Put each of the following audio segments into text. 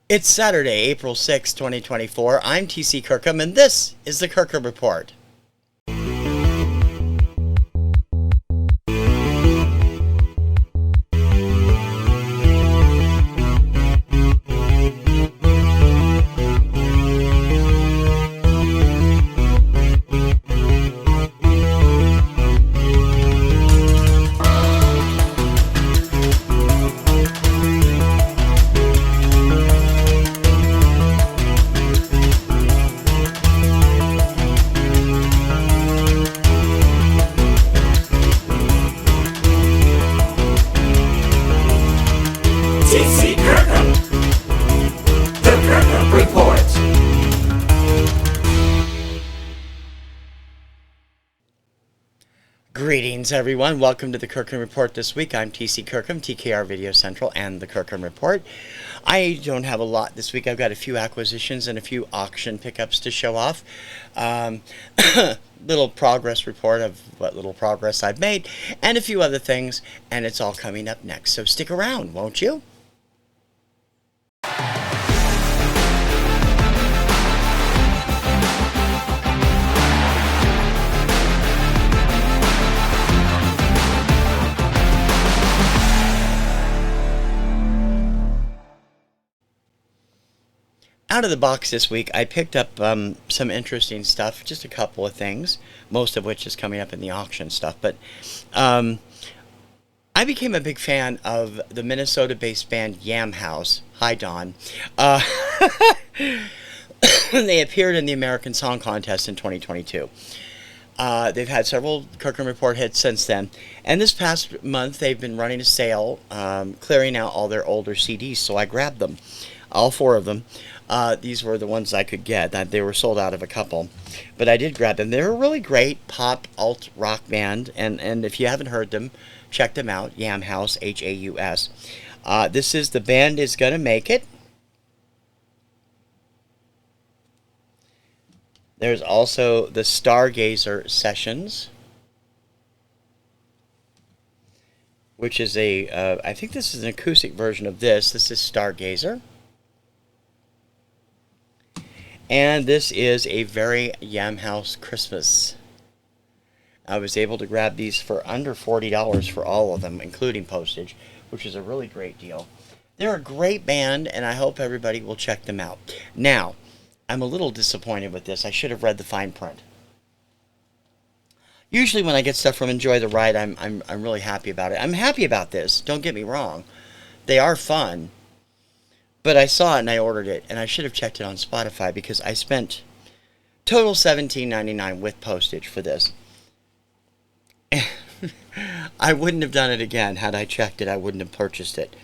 It's Saturday, April 6, 2024. I'm TC Kirkham, and this is the Kirkham Report. TC Kirkham, the Kirkham Report. Greetings, everyone. Welcome to the Kirkham Report this week. I'm TC Kirkham, TKR Video Central, and the Kirkham Report. I don't have a lot this week. I've got a few acquisitions and a few auction pickups to show off. Little progress report of what little progress I've made, and a few other things, and it's all coming up next. So stick around, won't you? Out of the box this week, I picked up some interesting stuff, just a couple of things, most of which is coming up in the auction stuff. But I became a big fan of the Minnesota-based band Yam House. Hi, Don. They appeared in the American Song Contest in 2022. They've had several Kirkham Report hits since then. And this past month, they've been running a sale, clearing out all their older CDs, so I grabbed them, all four of them. These were the ones I could get. They were sold out of a couple, but I did grab them. They're a really great pop alt rock band, and if you haven't heard them, check them out. Yam House, H-A-U-S. This is The Band Is Gonna Make It. There's also the Stargazer Sessions, which is I think this is an acoustic version of this. This is Stargazer. And this is a very Yam House Christmas. I was able to grab these for under $40 for all of them, including postage, which is a really great deal. They're a great band, and I hope everybody will check them out. Now, I'm a little disappointed with this. I should have read the fine print. Usually when I get stuff from Enjoy the Ride, I'm really happy about it. I'm happy about this, don't get me wrong. They are fun. But I saw it and I ordered it, and I should have checked it on Spotify because I spent total $17.99 with postage for this. I wouldn't have done it again. Had I checked it, I wouldn't have purchased it.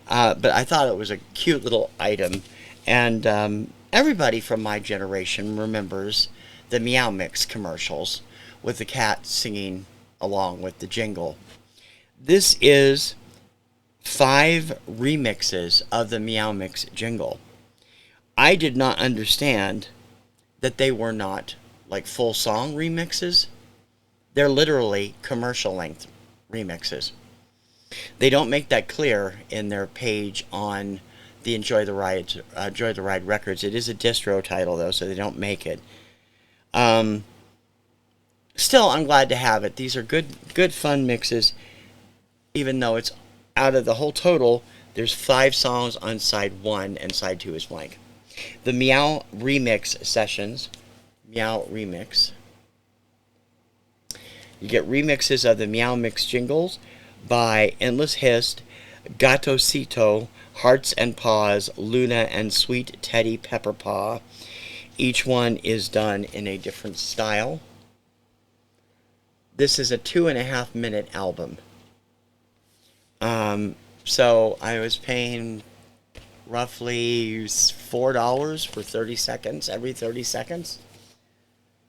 But I thought it was a cute little item, and everybody from my generation remembers the Meow Mix commercials with the cat singing along with the jingle. This is 5 remixes of the Meow Mix jingle. I did not understand that they were not like full song remixes. They're literally commercial length remixes. They don't make that clear in their page on the Enjoy the Ride records. It is a distro title though, so they don't make it. Still, I'm glad to have it. These are good fun mixes, even though it's out of the whole total, there's 5 songs on side 1 and side 2 is blank. The Meow Remix Sessions, Meow Remix. You get remixes of the Meow Mix jingles by Endless Hist, Gatosito, Hearts and Paws, Luna, and Sweet Teddy Pepperpaw. Each one is done in a different style. This is a 2.5-minute album. So I was paying roughly $4 for 30 seconds, every 30 seconds.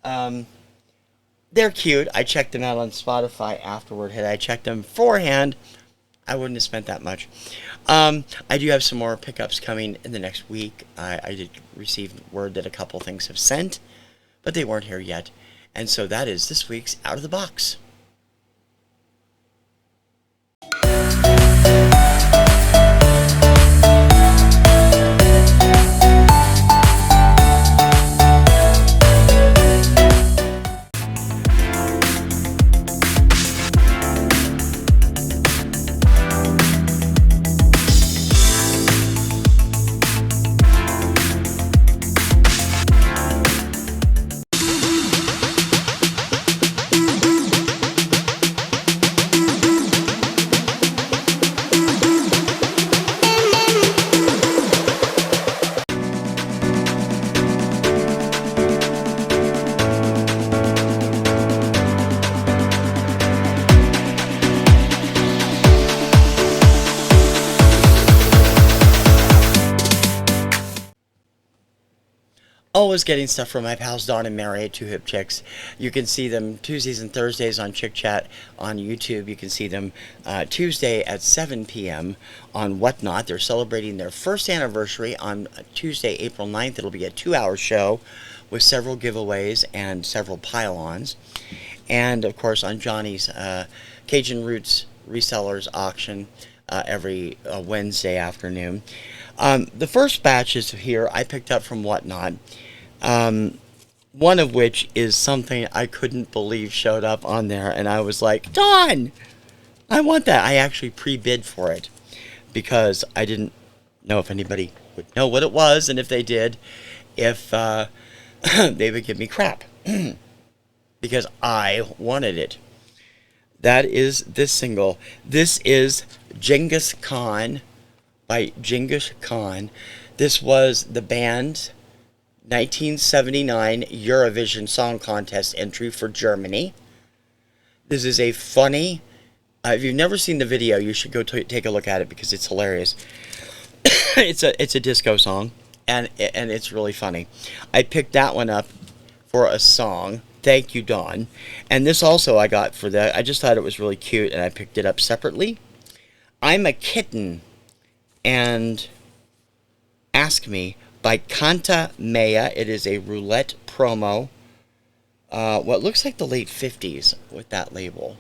They're cute. I checked them out on Spotify afterward. Had I checked them beforehand, I wouldn't have spent that much. I do have some more pickups coming in the next week. I did receive word that a couple things have sent, but they weren't here yet. And so that is this week's Out of the Box. Always getting stuff from my pals Dawn and Mary at Two Hip Chicks. You can see them Tuesdays and Thursdays on Chick Chat on YouTube. You can see them Tuesday at 7 p.m. on Whatnot. They're celebrating their first anniversary on Tuesday, April 9th. It'll be a 2-hour show with several giveaways and several pile-ons. And, of course, on Johnny's Cajun Roots Resellers Auction every Wednesday afternoon. The first batches here I picked up from Whatnot, one of which is something I couldn't believe showed up on there, and I was like, Dawn, I want that. I actually pre-bid for it because I didn't know if anybody would know what it was, and if they did, if they would give me crap because I wanted it. That is this single. This is Genghis Khan by Genghis Khan. This was the band's 1979 Eurovision Song Contest entry for Germany. This is a funny, if you've never seen the video, you should go take a look at it because it's hilarious. It's a disco song, and it's really funny. I picked that one up for a song. Thank you, Dawn. And this also I got for that. I just thought it was really cute, and I picked it up separately. I'm a Kitten and Ask Me by Canta Maya. It is a roulette promo. What looks like the late 50s with that label.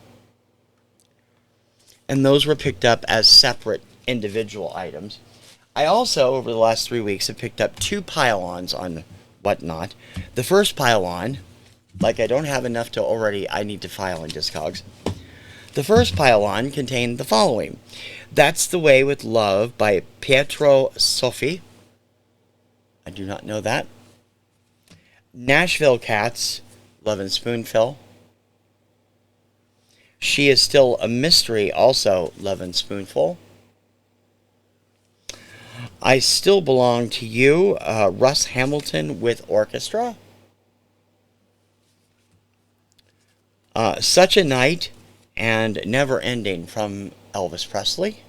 And those were picked up as separate individual items. I also, over the last 3 weeks, have picked up 2 pile-ons on Whatnot. The first pile-on, like I don't have enough to already, I need to file in Discogs. The first pile-on contained the following. That's the Way with Love by Pietro Soffi. I do not know that. Nashville Cats, Love and Spoonful. She Is Still a Mystery, also Love and Spoonful. I Still Belong to You, Russ Hamilton with Orchestra. Such a Night and Never Ending from Elvis Presley.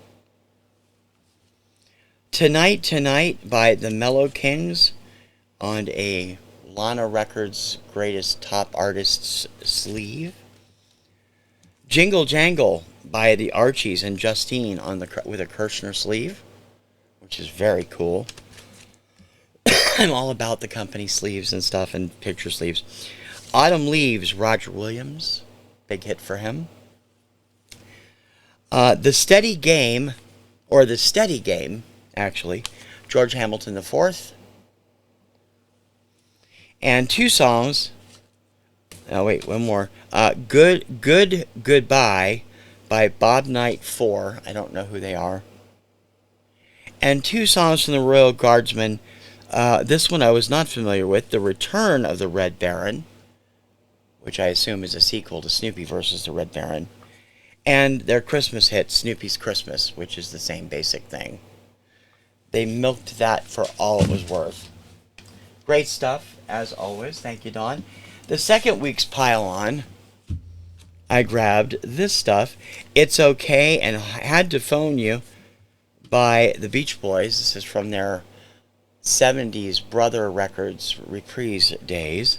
Tonight, Tonight by the Mellow Kings on a Lana Records Greatest Top Artists sleeve. Jingle Jangle by the Archies and Justine on with a Kirshner sleeve, which is very cool. I'm all about the company sleeves and stuff and picture sleeves. Autumn Leaves, Roger Williams, big hit for him. The Steady Game, or The Steady Game, actually, George Hamilton IV. And 2 songs. Oh, wait, one more. Goodbye by Bob Knight 4. I don't know who they are. And 2 songs from the Royal Guardsmen. This one I was not familiar with. The Return of the Red Baron, which I assume is a sequel to Snoopy versus the Red Baron. And their Christmas hit, Snoopy's Christmas, which is the same basic thing. They milked that for all it was worth. Great stuff, as always. Thank you, Dawn. The second week's pile-on, I grabbed this stuff. It's Okay and Had to Phone You by the Beach Boys. This is from their 70s Brother Records reprise days.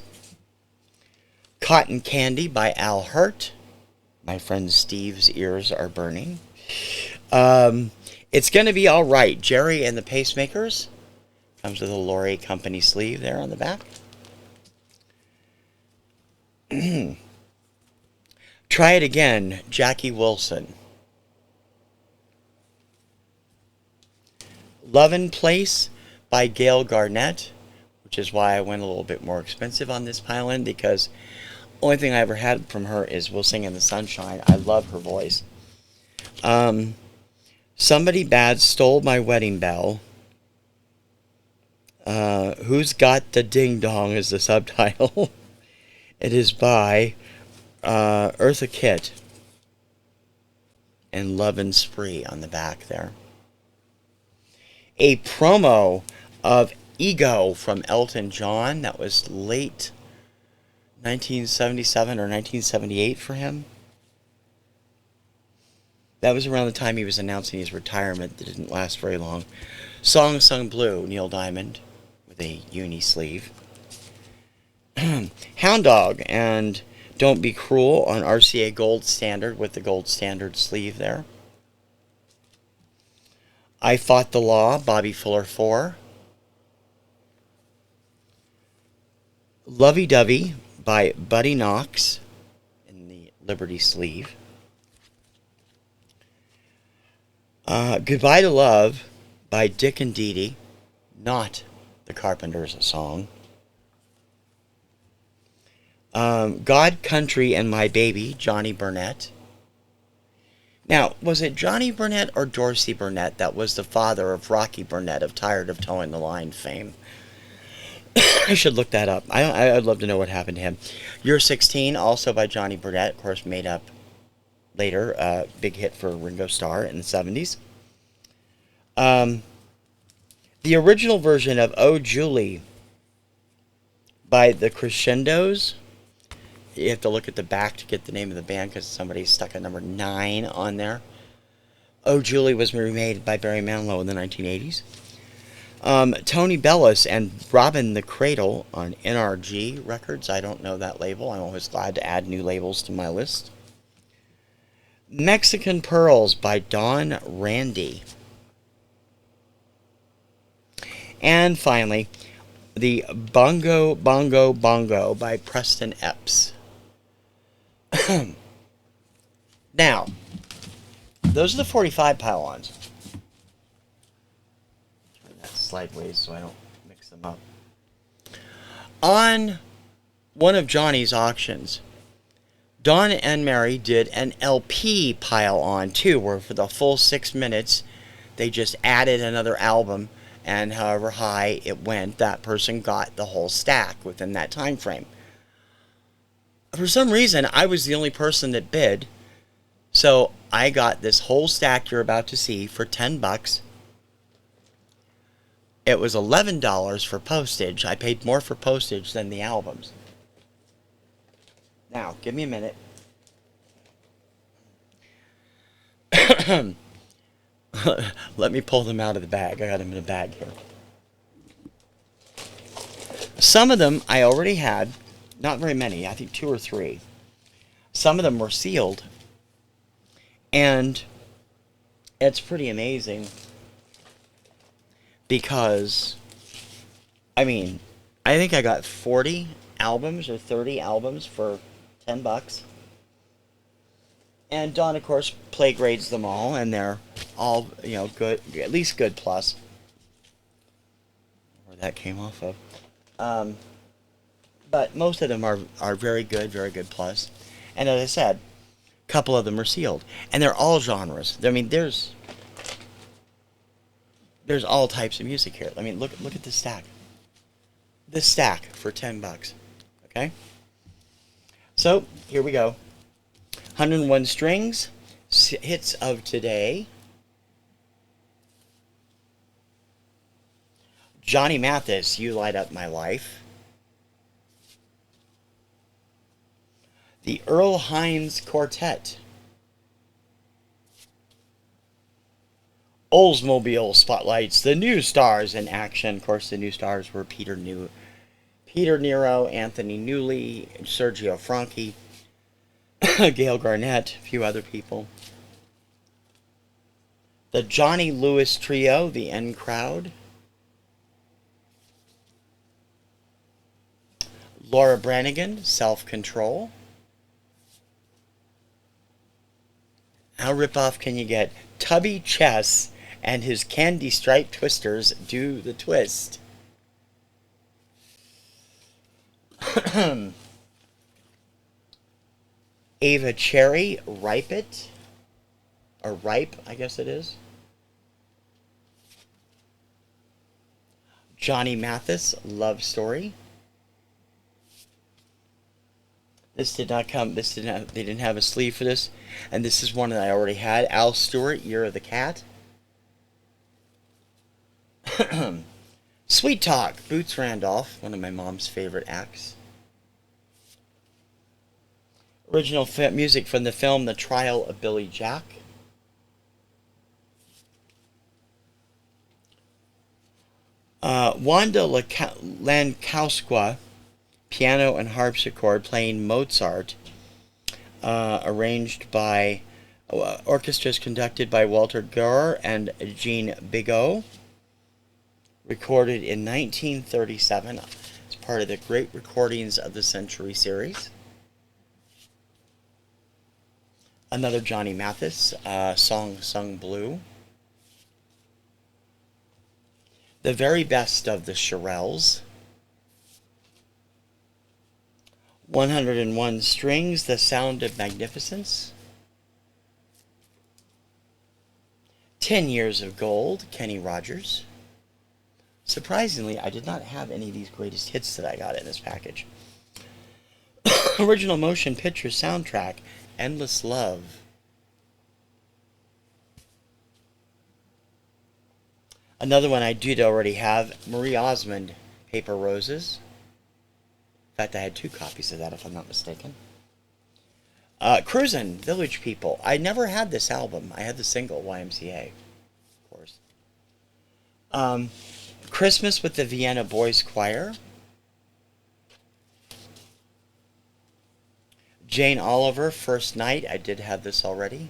Cotton Candy by Al Hurt. My friend Steve's ears are burning. It's Gonna Be Alright, Jerry and the Pacemakers. Comes with a Laurie Company sleeve there on the back. Try It Again, Jackie Wilson. Lovin' Place by Gail Garnett, which is why I went a little bit more expensive on this pile-in, because only thing I ever had from her is We'll Sing in the Sunshine. I love her voice. Somebody Bad Stole My Wedding Bell. Who's Got the Ding Dong is the subtitle. It is by Eartha Kitt. And Lovin' Spree on the back there. A promo of Ego from Elton John. That was late 1977 or 1978 for him. That was around the time he was announcing his retirement. That didn't last very long. Song Sung Blue, Neil Diamond, with a uni sleeve. Hound Dog and Don't Be Cruel on RCA Gold Standard with the Gold Standard sleeve there. I Fought the Law, Bobby Fuller 4. Lovey Dovey by Buddy Knox in the Liberty sleeve. Goodbye to Love by Dick and Dee Dee, not the Carpenters song. God, Country, and My Baby, Johnny Burnett. Now, was it Johnny Burnett or Dorsey Burnett that was the father of Rocky Burnett of Tired of Towing the Line fame? I should look that up. I'd love to know what happened to him. You're 16, also by Johnny Burnett, of course, made up later. Big hit for Ringo Starr in the 70s. The original version of Oh Julie by the Crescendos. You have to look at the back to get the name of the band because somebody stuck a number 9 on there. Oh Julie was remade by Barry Manilow in the 1980s. Tony Bellis and Robin the Cradle on NRG Records. I don't know that label. I'm always glad to add new labels to my list. Mexican Pearls by Don Randy. And finally, the Bongo Bongo Bongo by Preston Epps. Now, those are the 45 pile-ons. Turn that sideways so I don't mix them up. On one of Johnny's auctions, Don and Mary did an LP pile-on too, where for the full 6 minutes, they just added another album, and however high it went, that person got the whole stack within that time frame. For some reason, I was the only person that bid, so I got this whole stack you're about to see for $10. It was $11 for postage. I paid more for postage than the albums. Now, give me a minute. Let me pull them out of the bag. I got them in a bag here. Some of them I already had. Not very many. I think 2 or 3. Some of them were sealed. And it's pretty amazing. Because, I mean, I think I got 40 albums or 30 albums for $10. And Don, of course, play grades them all, and they're all, you know, good, at least good plus. Where that came off of. But most of them are very good plus. And as I said, a couple of them are sealed. And they're all genres. I mean, there's all types of music here. I mean, look at this stack. This stack for $10. Okay? So, here we go. 101 Strings, hits of today. Johnny Mathis, You Light Up My Life. The Earl Hines Quartet. Oldsmobile Spotlights, the new stars in action. Of course, the new stars were Peter Nero, Anthony Newley, Sergio Franchi, Gail Garnett, a few other people. The Johnny Lewis Trio, The End Crowd. Laura Branigan, Self Control. How rip-off can you get? Tubby Chess and his Candy Stripe Twisters Do the Twist. Ava Cherry, Ripe It. Or Ripe, I guess it is. Johnny Mathis, Love Story. This did not come, they didn't have a sleeve for this. And this is one that I already had. Al Stewart, Year of the Cat. Sweet Talk, Boots Randolph, one of my mom's favorite acts. Original music from the film The Trial of Billy Jack. Wanda Lankowska, piano and harpsichord playing Mozart, arranged by orchestras conducted by Walter Goer and Jean Bigot, recorded in 1937. It's part of the Great Recordings of the Century series. Another Johnny Mathis song sung blue. The Very Best of the Shirelles. 101 Strings, The Sound of Magnificence. 10 Years of Gold, Kenny Rogers. Surprisingly, I did not have any of these greatest hits that I got in this package. Original motion picture soundtrack, Endless Love. Another one I did already have, Marie Osmond, Paper Roses. In fact, I had 2 copies of that, if I'm not mistaken. Cruisin', Village People. I never had this album. I had the single, YMCA, of course. Christmas with the Vienna Boys Choir. Jane Oliver, First Night. I did have this already.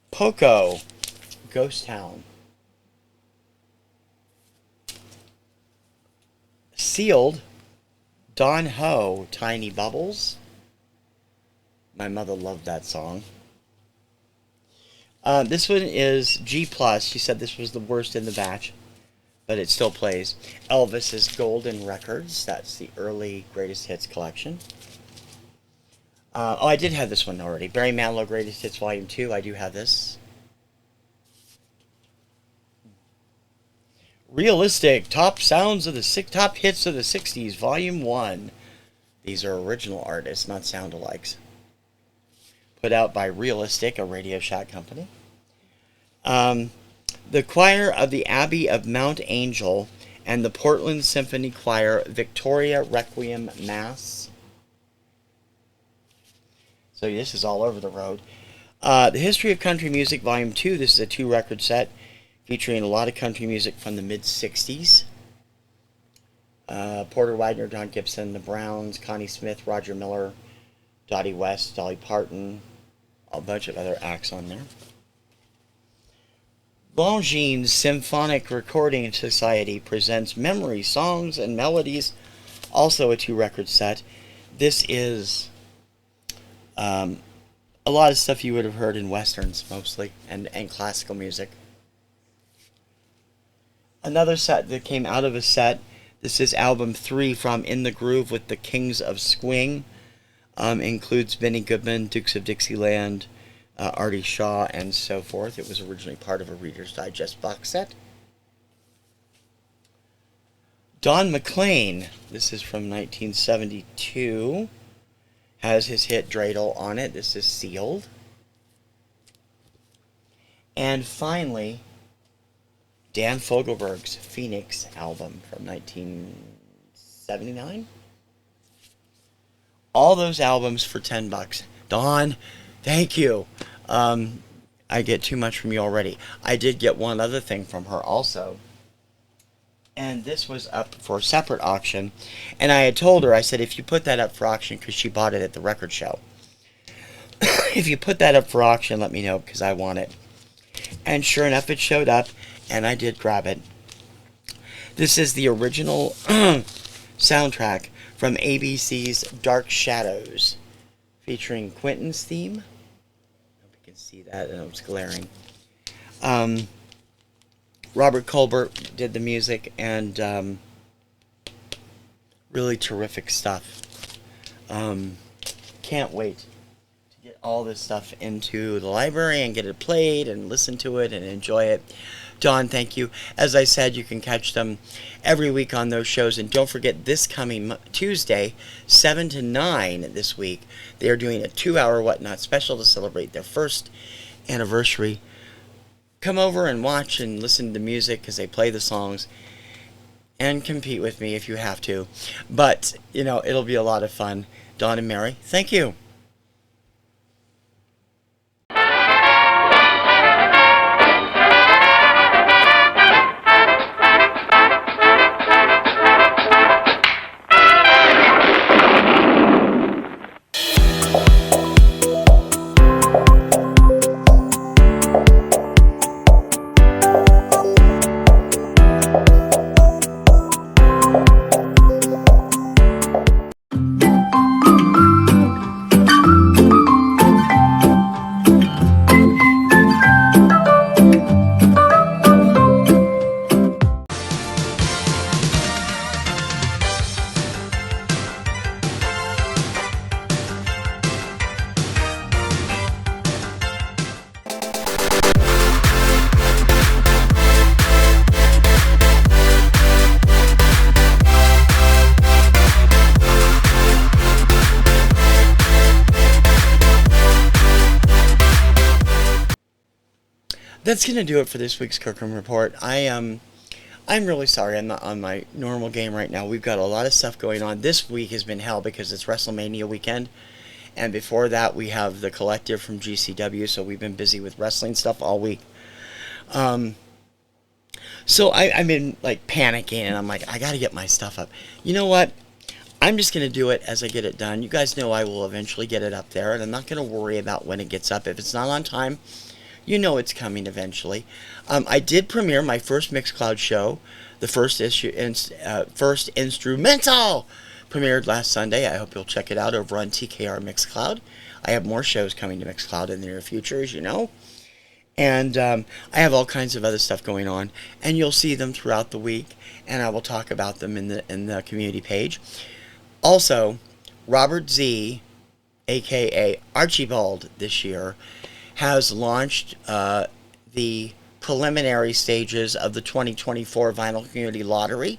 Poco, Ghost Town. Sealed, Don Ho, Tiny Bubbles. My mother loved that song. This one is G+. She said this was the worst in the batch, but it still plays. Elvis's Golden Records. That's the early Greatest Hits collection. I did have this one already. Barry Manilow Greatest Hits Volume 2. I do have this. Realistic Top Sounds of the Top Hits of the 60s, Volume 1. These are original artists, not sound-alikes. Put out by Realistic, a Radio Shack company. The Choir of the Abbey of Mount Angel and the Portland Symphony Choir, Victoria Requiem Mass. So this is all over the road. The History of Country Music, Volume 2. This is a 2-record set featuring a lot of country music from the mid-60s. Porter Wagner, John Gibson, the Browns, Connie Smith, Roger Miller, Dottie West, Dolly Parton, a bunch of other acts on there. Longines Symphonic Recording Society presents Memory, Songs, and Melodies, also a 2-record set. This is a lot of stuff you would have heard in westerns, mostly, and classical music. Another set that came out of a set. This is album 3 from In the Groove with the Kings of Swing. Includes Benny Goodman, Dukes of Dixieland, Artie Shaw, and so forth. It was originally part of a Reader's Digest box set. Don McLean. This is from 1972. Has his hit Dreidel on it. This is sealed. And finally, Dan Fogelberg's Phoenix album from 1979. All those albums for $10. Dawn, thank you. I get too much from you already. I did get one other thing from her also. And this was up for a separate auction. And I had told her, I said, if you put that up for auction, because she bought it at the record show. If you put that up for auction, let me know, because I want it. And sure enough, it showed up, and I did grab it. This is the original soundtrack from ABC's Dark Shadows, featuring Quentin's theme. I hope you can see that, and it's glaring. Robert Colbert did the music, and really terrific stuff. Can't wait to get all this stuff into the library and get it played and listen to it and enjoy it. Dawn, thank you. As I said, you can catch them every week on those shows. And don't forget, this coming Tuesday, 7 to 9 this week, they are doing a 2-hour Whatnot special to celebrate their first anniversary. Come over and watch and listen to the music because they play the songs. And compete with me if you have to. But, you know, it'll be a lot of fun. Dawn and Mary, thank you. that's gonna do it for this week's Kirkham Report. I'm really sorry I'm not on my normal game right now. We've got a lot of stuff going on. This week has been hell because it's WrestleMania weekend. And before that, we have the collective from GCW, so we've been busy with wrestling stuff all week. So I've been like panicking, and I'm like, I got to get my stuff up. You know what? I'm just going to do it as I get it done. You guys know I will eventually get it up there, and I'm not going to worry about when it gets up. If it's not on time, you know it's coming eventually. I did premiere my first Mixcloud show, the first instrumental, premiered last Sunday. I hope you'll check it out over on TKR Mixcloud. I have more shows coming to Mixcloud in the near future, as you know. And I have all kinds of other stuff going on, and you'll see them throughout the week, and I will talk about them in the community page. Also, Robert Z, aka Archibald, this year has launched the preliminary stages of the 2024 Vinyl Community Lottery.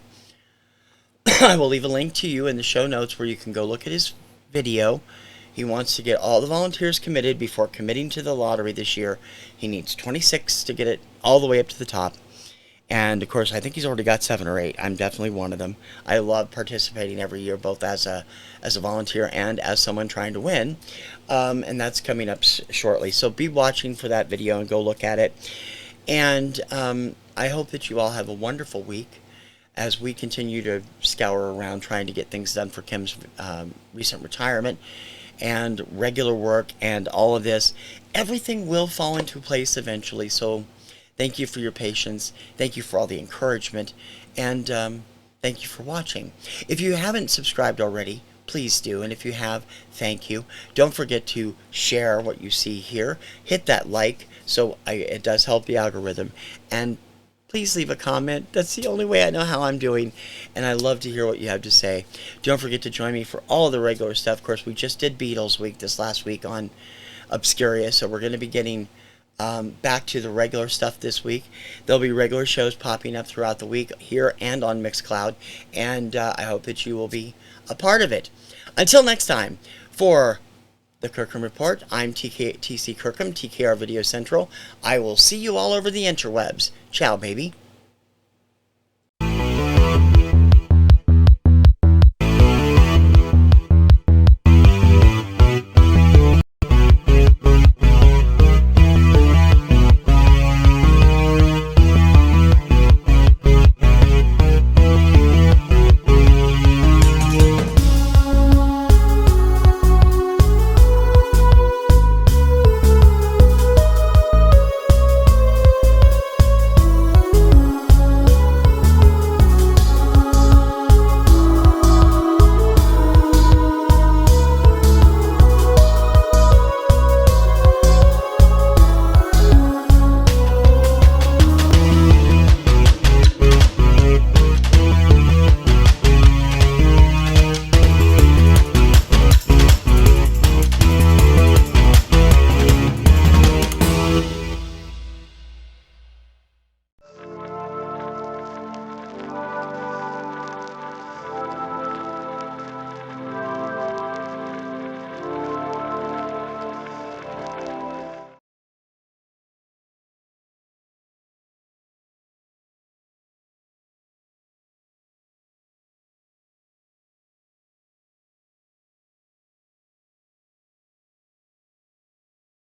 I will leave a link to you in the show notes where you can go look at his video. He wants to get all the volunteers committed before committing to the lottery this year. He needs 26 to get it all the way up to the top. And, of course, I think he's already got 7 or 8. I'm definitely one of them. I love participating every year, both as a volunteer and as someone trying to win. And that's coming up shortly. So be watching for that video and go look at it. And I hope that you all have a wonderful week as we continue to scour around trying to get things done for Kim's recent retirement and regular work and all of this. Everything will fall into place eventually. So thank you for your patience. Thank you for all the encouragement. And thank you for watching. If you haven't subscribed already, please do. And if you have, thank you. Don't forget to share what you see here. Hit that like so it does help the algorithm. And please leave a comment. That's the only way I know how I'm doing. And I love to hear what you have to say. Don't forget to join me for all the regular stuff. Of course, we just did Beatles Week this last week on Obscuria. So we're going to be getting back to the regular stuff this week. There'll be regular shows popping up throughout the week here and on Mixcloud. And I hope that you will be a part of it. Until next time, for the Kirkham Report, I'm TC Kirkham, TKR Video Central. I will see you all over the interwebs. Ciao, baby.